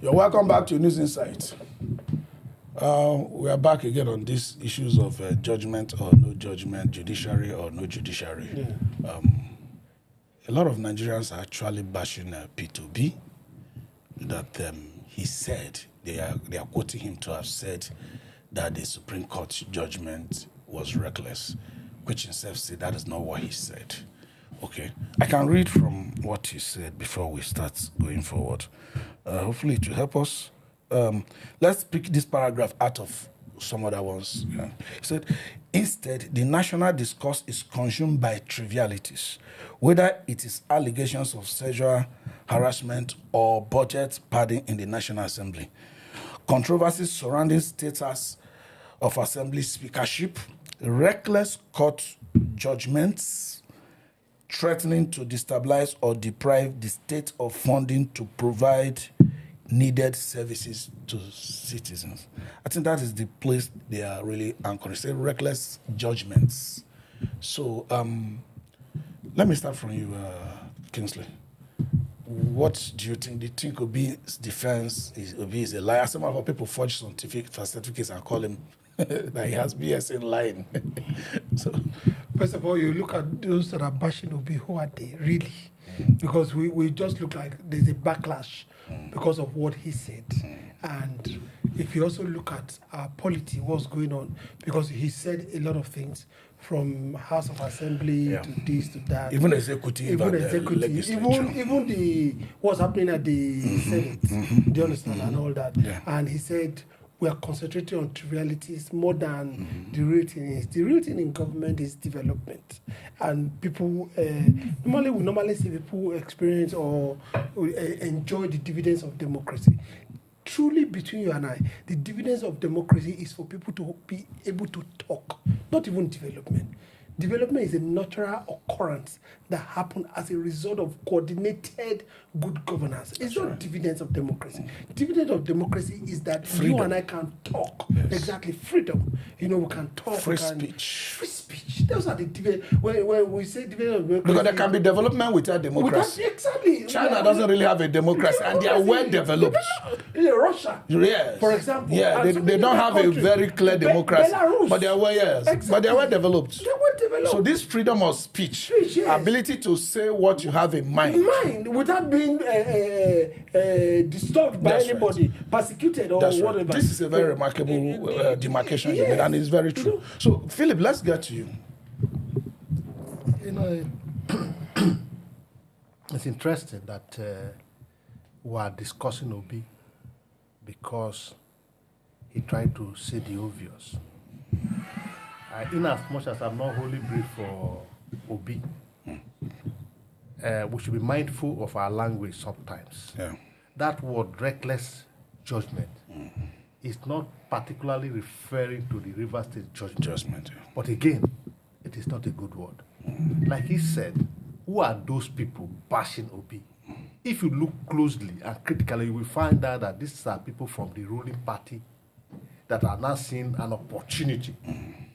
You're welcome back to News Insight. We are back again on these issues of judgment or no judgment, judiciary or no judiciary. Yeah. A lot of Nigerians are actually bashing Peter Obi that he said, they are quoting him to have said that the Supreme Court judgment was reckless, which himself said that is not what he said. Okay, I can read from what he said before we start going forward. Hopefully it will help us. Let's pick this paragraph out of some other ones. Yeah. He said, instead, the national discourse is consumed by trivialities, whether it is allegations of sexual harassment or budget padding in the National Assembly, controversies surrounding status of Assembly speakership, reckless court judgments, threatening to destabilize or deprive the state of funding to provide needed services to citizens. I think that is the place they are really anchoring. Say reckless judgments. So let me start from you, Kingsley. What do you think? Do you think Obi's defense is Obi is a liar? Some of our people forge scientific certificates and call him that he has BS in lying. So, first of all, you look at those that are bashing Obi, who are they really? Because we just look like there's a backlash because of what he said. And if you also look at our polity, what's going on, because he said a lot of things from House of Assembly to this to that. Even executive. Even the what's happening at the Senate. Do you understand? And all that. Yeah. And he said, we are concentrating on trivialities more than the real thing is. The real thing in government is development. And people, normally see people experience or enjoy the dividends of democracy. Truly, between you and I, the dividends of democracy is for people to be able to talk, not even development. Development is a natural occurrence that happens as a result of coordinated good governance. It's not dividends of democracy. Dividend of democracy is that freedom. You and I can talk. Yes. Exactly, freedom. We can talk. Free speech. Free speech. Those are the dividends. When we say dividend of democracy, because there can be development without democracy. Exactly. China doesn't really have a democracy, and they are well developed. Russia, yes, for example. Yeah, they don't have a very clear democracy, Belarus. But they are well, yes. Exactly. But they are well developed. They're well developed. So this freedom of speech, yes. ability to say what you have in mind, without being disturbed by anybody, persecuted or whatever. Right. This is a very remarkable demarcation you made, and it's very true. So, Philip, let's get to you. It's interesting that we are discussing Obi because he tried to say the obvious. In as much as I'm not wholly brief for Obi, we should be mindful of our language sometimes. Yeah. That word, reckless judgment, is not particularly referring to the River State judgment. Yeah. But again, it is not a good word. Like he said, who are those people bashing Obi? If you look closely and critically, you will find out that these are people from the ruling party that are now seeing an opportunity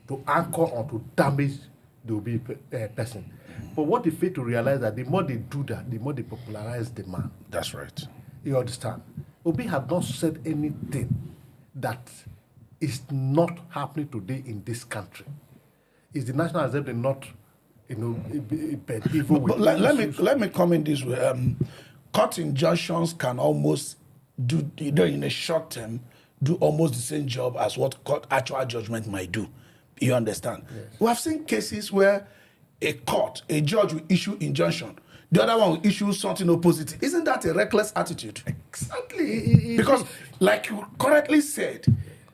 to anchor or to damage the Obi person. But what they fail to realize that the more they do that, the more they popularize the man. That's right. You understand? Obi have not said anything that is not happening today in this country. Is the National Assembly not, evil with let me come in this way. Court injunctions can almost do, in a short term, do almost the same job as what court actual judgment might do. You understand? Yes. We have seen cases where a judge will issue injunction. The other one will issue something opposite. Isn't that a reckless attitude? Exactly. Because, like you correctly said,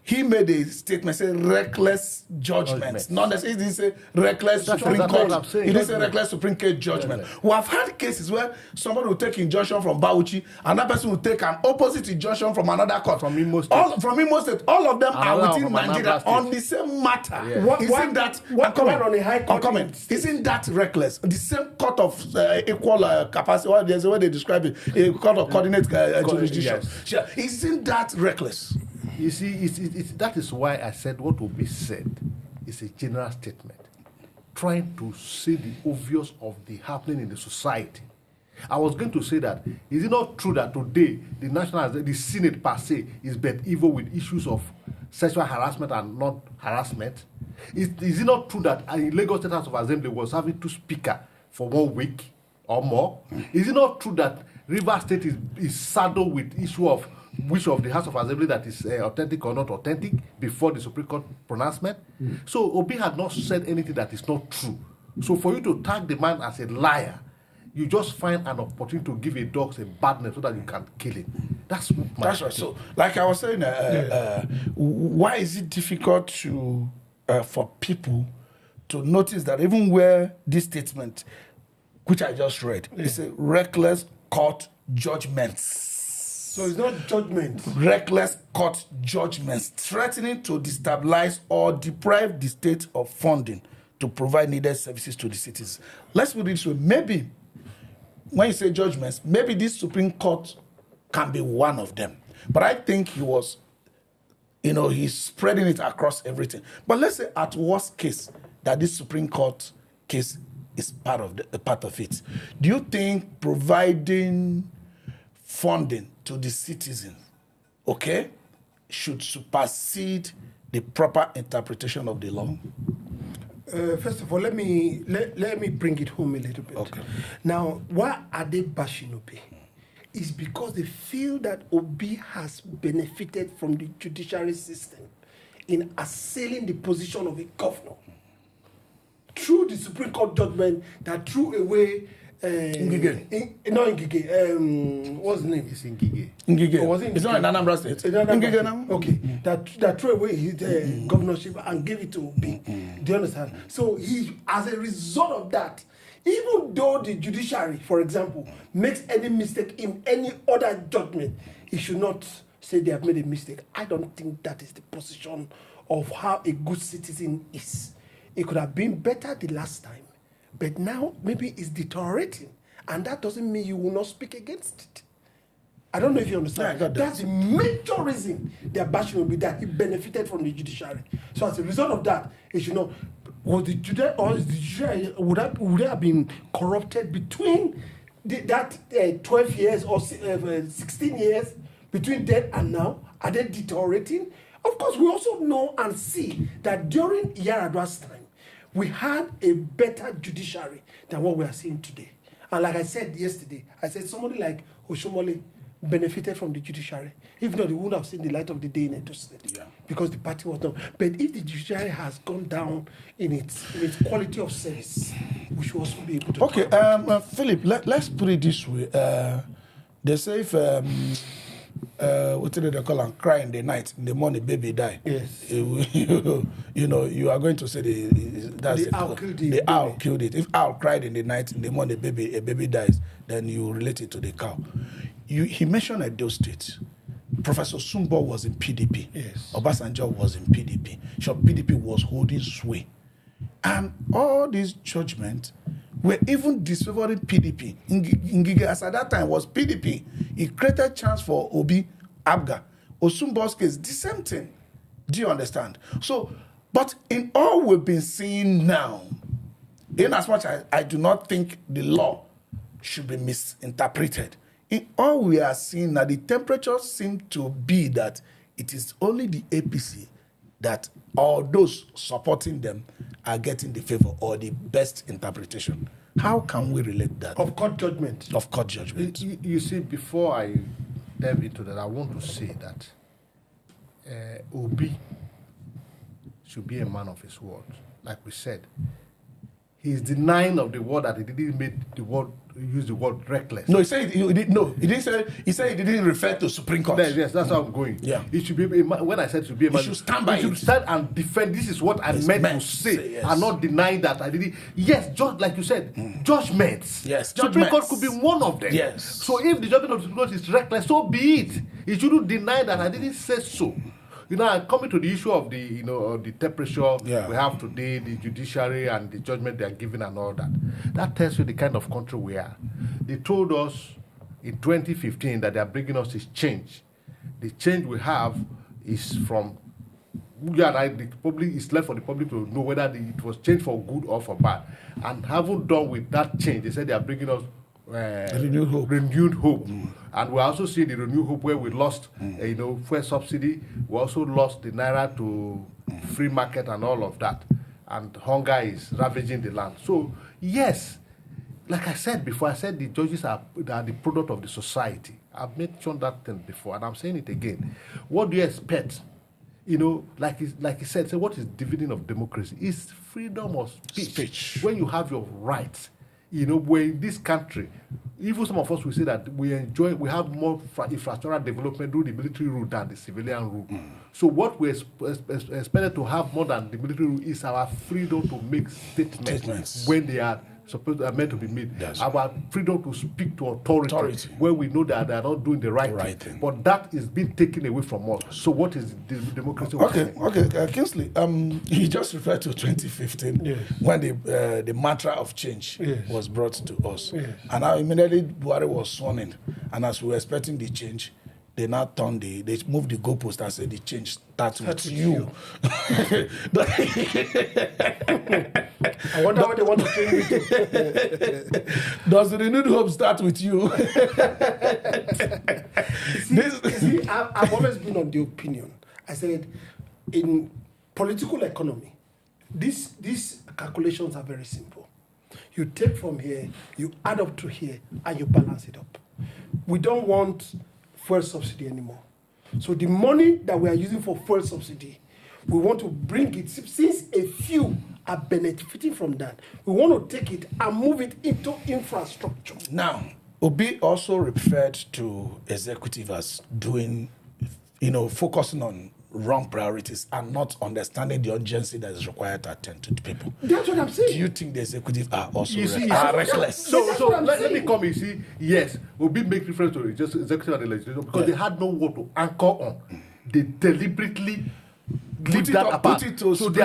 he made a statement saying reckless judgment. Not necessarily he didn't say reckless Supreme Court. He didn't say reckless Supreme Court judgment. We have had cases where somebody will take injunction from Bauchi, another person will take an opposite injunction from another court. From Imo State. All of them are within Nigeria on the same matter. Yeah. Isn't that on a high court? Isn't that reckless? The same court of equal capacity, there's a way they describe it, a court of coordinate jurisdiction. Yes. Isn't that reckless? You see, that is why I said what will be said is a general statement, trying to say the obvious of the happening in the society. I was going to say that, is it not true that today the Senate per se is bent evil with issues of sexual harassment and not harassment? Is it not true that in Lagos State House of Assembly was having 2 speakers for 1 week or more? Is it not true that Rivers State is saddled with issue of which of the House of Assembly that is authentic or not authentic before the Supreme Court pronouncement? So Obi had not said anything that is not true. So for you to tag the man as a liar, you just find an opportunity to give a dog a bad name so that you can kill him. That's right. So, like I was saying, why is it difficult to for people to notice that even where this statement, which I just read, is a reckless court judgments. So it's not judgment. Reckless court judgments threatening to destabilize or deprive the state of funding to provide needed services to the citizens. Let's put it this way. Maybe when you say judgments, maybe this Supreme Court can be one of them. But I think he was, he's spreading it across everything. But let's say at worst case that this Supreme Court case is part of it. Do you think providing funding to the citizens, should supersede the proper interpretation of the law? First of all, let me bring it home a little bit. Okay. Now, why are they bashing Obi? It's because they feel that Obi has benefited from the judiciary system in assailing the position of a governor through the Supreme Court judgment that threw away Ngige. What's his name? It's Ngige. Ngige. Or was it It's not in Anambra State. Ngige now? Okay. That threw away his governorship and gave it to Obi. Do you understand? So he, as a result of that, even though the judiciary, for example, makes any mistake in any other judgment, he should not say they have made a mistake. I don't think that is the position of how a good citizen is. It could have been better the last time, but now maybe it's deteriorating, and that doesn't mean you will not speak against it. I don't know if you understand. Yeah, that's the major reason their bashing will be that he benefited from the judiciary. So as a result of that, it should know, was the judiciary would they have been corrupted between that 12 years or 16 years between then and now? Are they deteriorating? Of course, we also know and see that during Yar'Adua's time, we had a better judiciary than what we are seeing today. And like I said yesterday, I said somebody like Oshomole benefited from the judiciary. If not, he wouldn't have seen the light of the day in Edo State. Yeah. Because the party was done. But if the judiciary has gone down in its quality of service, we should also be able to... Okay, Philip, let's put it this way. They say if... what do they call them? Cry in the night, in the morning, baby die. Yes. You are going to say the owl killed it. If owl cried in the night, in the morning, a baby dies, then you relate it to the cow. He mentioned Edo State. Professor Sumbo was in PDP. Yes. Obasanjo was in PDP. So PDP was holding sway. And all these judgments were even disfavoring PDP. Ngige, as at that time, was PDP. It created chance for Obi, Abga. Osumbo's case, the same thing. Do you understand? So, but in all we've been seeing now, in as much as I do not think the law should be misinterpreted, in all we are seeing now, the temperature seems to be that it is only the APC that all those supporting them are getting the favor or the best interpretation. How can we relate that? Of court judgment. Of court judgment. You see, before I delve into that, I want to say that Obi should be a man of his word. Like we said, he is denying of the word that he didn't use the word reckless. No, he said he didn't. No, he didn't say. He said he didn't refer to Supreme Court. Yes, that's how I'm going. Yeah, it should be a man. When I said should be a man, he should stand by it. He should stand and defend. This is what I meant to say. Yes. I'm not denying that I didn't. Yes, just like you said, judgments. Yes, Supreme Court could be one of them. Yes. So if the judgment of the Supreme Court is reckless, so be it. He shouldn't deny that I didn't say so. Coming to the issue of the temperature we have today, the judiciary and the judgment they are giving and all that. That tells you the kind of country we are. They told us in 2015 that they are bringing us this change. The change we have is from, it's left for the public to know whether it was changed for good or for bad. And having done with that change, they said they are bringing us renewed hope. And we're also seeing the renewed hope where we lost, fuel subsidy. We also lost the naira to free market and all of that. And hunger is ravaging the land. So, yes, like I said before, I said the judges are the product of the society. I've mentioned that thing before, and I'm saying it again. What do you expect? Like he said, what is the dividend of democracy? It's freedom of speech. When you have your rights, we're in this country. Even some of us will say that we have more infrastructural development through the military rule than the civilian rule. So what we expected to have more than the military rule is our freedom to make statements when they are meant to be made. Yes. Our freedom to speak to authority when we know that they are not doing the right thing. But that is being taken away from us. So what is the democracy? Okay. Kingsley, he just referred to 2015 when the mantra of change was brought to us. Yes. And now immediately Buhari was sworn in. And as we were expecting the change, they now they moved the goalpost and said the change starts with you. I wonder what they want to change with you. Does the renewed hope start with you? See, I've always been on the opinion. I said, in political economy, these calculations are very simple. You take from here, you add up to here, and you balance it up. We don't want fuel subsidy anymore. So the money that we are using for fuel subsidy, we want to bring it, since a few are benefiting from that, we want to take it and move it into infrastructure. Now, Obi also referred to executive as doing, focusing on wrong priorities and not understanding the urgency that is required to attend to the people. That's what I'm saying. Do you think the executive are also reckless? So let me come and see. Yes, Obi make reference to just executive and the legislature because they had no word to anchor on. They deliberately leave that apart. So they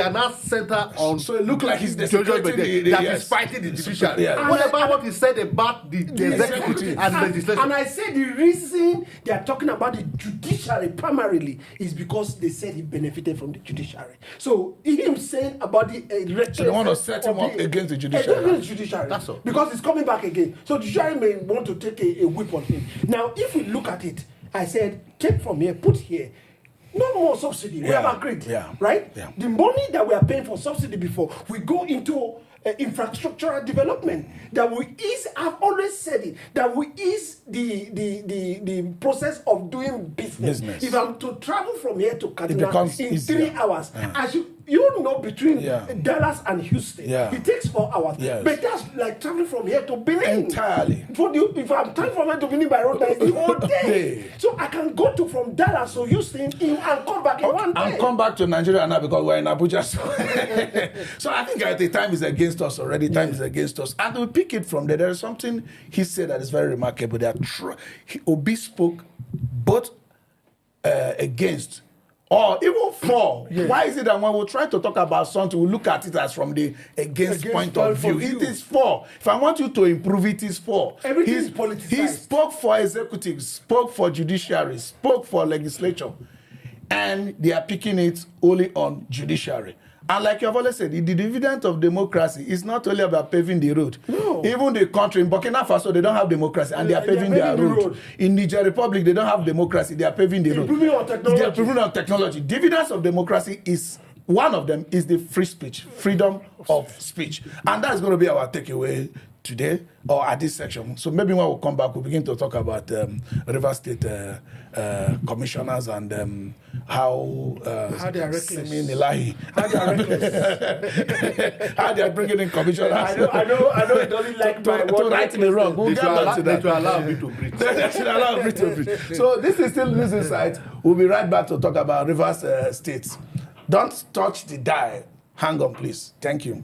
are now centered on. So it looks like he's is fighting the judiciary. What about what he said about the executive and the legislature? And I said the reason they are talking about the judiciary primarily is because they said he benefited from the judiciary. So him saying about the so they want to set him up against the judiciary. That's all. Because it's coming back again. So the judiciary may want to take a whip on him. Now, if we look at it, I said take from here, put here. No more subsidy. We have agreed, right? Yeah. The money that we are paying for subsidy before, we go into infrastructural development. That we ease. I've always said it. That we ease the process of doing business. If I'm to travel from here to Kaduna in 3 hours, as you know, between Dallas and Houston, it takes 4 hours. Yes. But that's like traveling from here to Benin. Entirely. If I'm traveling from here to Benin by road, that's the whole day. So I can go from Dallas to Houston and come back in 1 day. And come back to Nigeria now because we're in Abuja. So I think the time is against us already. Time is against us. And we pick it from there. There is something he said that is very remarkable. Obi spoke both against or even for. Why is it that when we try to talk about something, we look at it as from the against point of view? It is for. If I want you to improve, it is for. Everything is politicized. He spoke for executives, spoke for judiciary, spoke for legislature. And they are picking it only on judiciary. And like you've always said, the dividend of democracy is not only about paving the road. No. Even the country, in Burkina Faso, they don't have democracy and they are paving their road. In Niger Republic, they don't have democracy, they are paving the road. They are improving on technology. Dividends of democracy is, one of them is the free speech, freedom of speech. And that's going to be our takeaway today or at this section. So maybe when we come back, we'll begin to talk about River State commissioners and how they are reckless. How they are bringing in commissioners. I know it doesn't like my to right me wrong. We'll get back to that. They allow me to breathe. They should allow me to breathe. So this is still News Insight. We'll be right back to talk about Rivers State. Don't touch the dial. Hang on, please. Thank you.